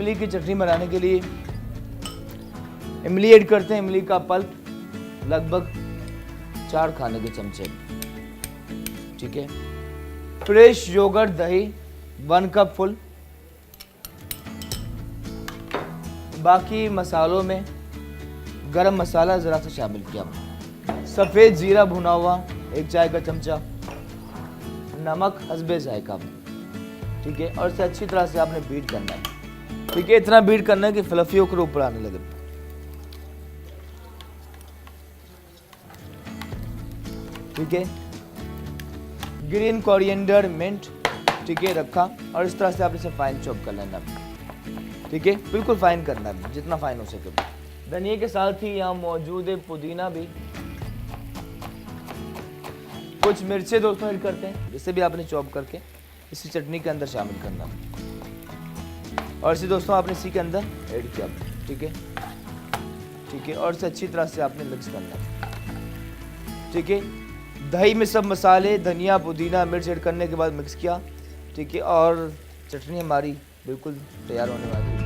इमली की चटनी बनाने के लिए इमली ऐड करते हैं। इमली का पल्प लगभग 4 खाने के चमचे, ठीक है। फ्रेश योगर्ट दही 1 कप फुल। बाकी मसालों में गरम मसाला ज़रा सा शामिल किया, सफ़ेद ज़ीरा भुना हुआ 1 चाय का चमचा, नमक हस्बे जायका, ठीक है। और इसे अच्छी तरह से आपने बीट करना है, ठीक है। इतना बीट करना है कि फ्लफी होकर ऊपर आने लगे, ठीक है। ग्रीन कोरिएंडर मिंट, ठीक है, रखा और इस तरह से आप इसे फाइन चॉप कर लेना, ठीक है। बिल्कुल फाइन करना है, जितना फाइन हो सके। धनिया के साथ ही यहाँ मौजूद है पुदीना भी। कुछ मिर्चें दोस्तों ऐड करते हैं, जिसे भी आपने चॉप करके इसी चटनी के अंदर शामिल करना और इसे दोस्तों आपने इसी के अंदर ऐड किया, ठीक है, ठीक है। और इसे अच्छी तरह से आपने मिक्स करना, ठीक है। दही में सब मसाले धनिया पुदीना मिर्च ऐड करने के बाद मिक्स किया, ठीक है। और चटनी हमारी बिल्कुल तैयार होने वाली है।